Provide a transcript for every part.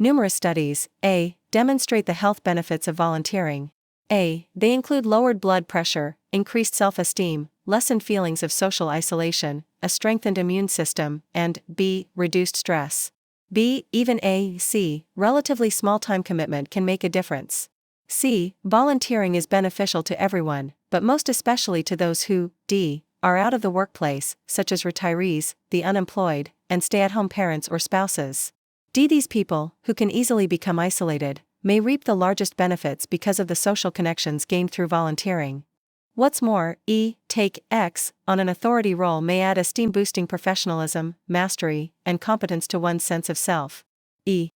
Numerous studies, A, demonstrate the health benefits of volunteering. A, they include lowered blood pressure, increased self-esteem, lessened feelings of social isolation, a strengthened immune system, and B, reduced stress. B, even A, C, relatively small time commitment can make a difference. C, volunteering is beneficial to everyone, but most especially to those who, D, are out of the workplace, such as retirees, the unemployed, and stay-at-home parents or spouses. D, these people, who can easily become isolated, may reap the largest benefits because of the social connections gained through volunteering. What's more, E, take X on an authority role may add esteem-boosting professionalism, mastery, and competence to one's sense of self. E.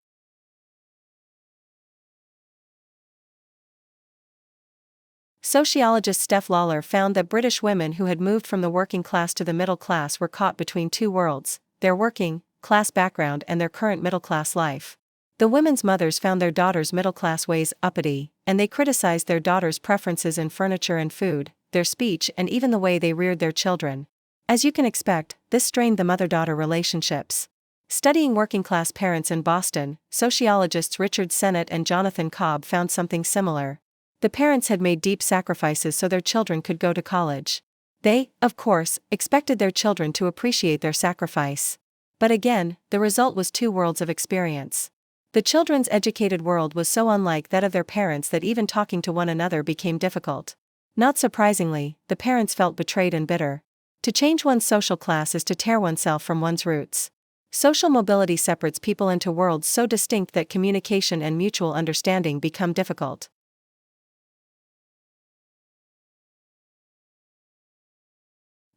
Sociologist Steph Lawler found that British women who had moved from the working class to the middle class were caught between two worlds, their working class background and their current middle-class life. The women's mothers found their daughters' middle-class ways uppity, and they criticized their daughters' preferences in furniture and food, their speech and even the way they reared their children. As you can expect, this strained the mother-daughter relationships. Studying working-class parents in Boston, sociologists Richard Sennett and Jonathan Cobb found something similar. The parents had made deep sacrifices so their children could go to college. They, of course, expected their children to appreciate their sacrifice. But again, the result was two worlds of experience. The children's educated world was so unlike that of their parents that even talking to one another became difficult. Not surprisingly, the parents felt betrayed and bitter. To change one's social class is to tear oneself from one's roots. Social mobility separates people into worlds so distinct that communication and mutual understanding become difficult.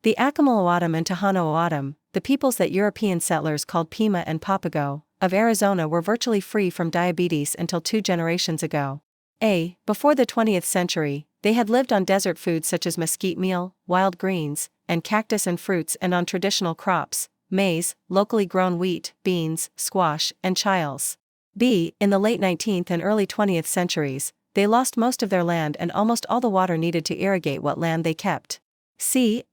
The Accomaw-o-O'odham and Tohono-O'odham, the peoples that European settlers called Pima and Papago, of Arizona were virtually free from diabetes until 2 generations ago. Before the 20th century, they had lived on desert foods such as mesquite meal, wild greens, and cactus and fruits and on traditional crops, maize, locally grown wheat, beans, squash, and chiles. In the late 19th and early 20th centuries, they lost most of their land and almost all the water needed to irrigate what land they kept.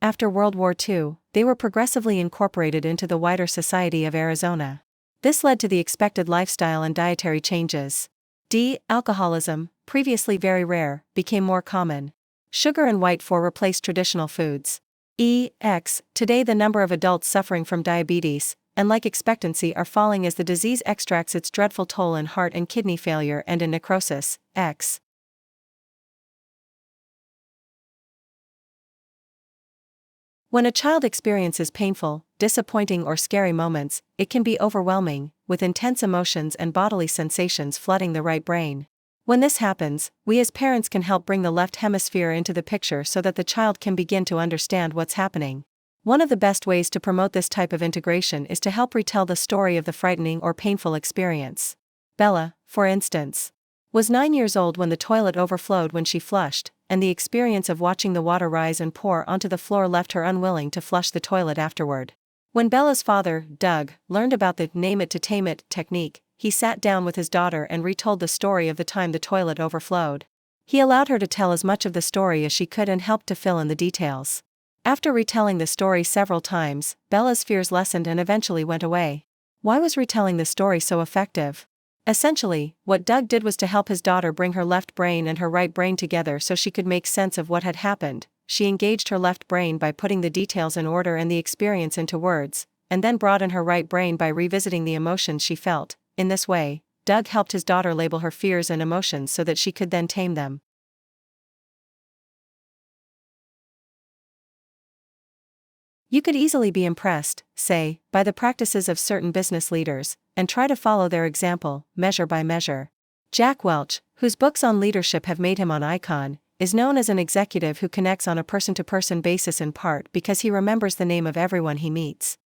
After World War II, they were progressively incorporated into the wider society of Arizona. This led to the expected lifestyle and dietary changes. Alcoholism, previously very rare, became more common. Sugar and white flour replaced traditional foods. Today the number of adults suffering from diabetes, and life expectancy are falling as the disease extracts its dreadful toll in heart and kidney failure and in necrosis. When a child experiences painful, disappointing or scary moments, it can be overwhelming, with intense emotions and bodily sensations flooding the right brain. When this happens, we as parents can help bring the left hemisphere into the picture so that the child can begin to understand what's happening. One of the best ways to promote this type of integration is to help retell the story of the frightening or painful experience. Bella, for instance, was 9 years old when the toilet overflowed when she flushed, and the experience of watching the water rise and pour onto the floor left her unwilling to flush the toilet afterward. When Bella's father, Doug, learned about the name it to tame it technique, he sat down with his daughter and retold the story of the time the toilet overflowed. He allowed her to tell as much of the story as she could and helped to fill in the details. After retelling the story several times, Bella's fears lessened and eventually went away. Why was retelling the story so effective? Essentially, what Doug did was to help his daughter bring her left brain and her right brain together so she could make sense of what had happened. She engaged her left brain by putting the details in order and the experience into words, and then brought in her right brain by revisiting the emotions she felt. In this way, Doug helped his daughter label her fears and emotions so that she could then tame them. You could easily be impressed, say, by the practices of certain business leaders, and try to follow their example, measure by measure. Jack Welch, whose books on leadership have made him an icon, is known as an executive who connects on a person-to-person basis in part because he remembers the name of everyone he meets.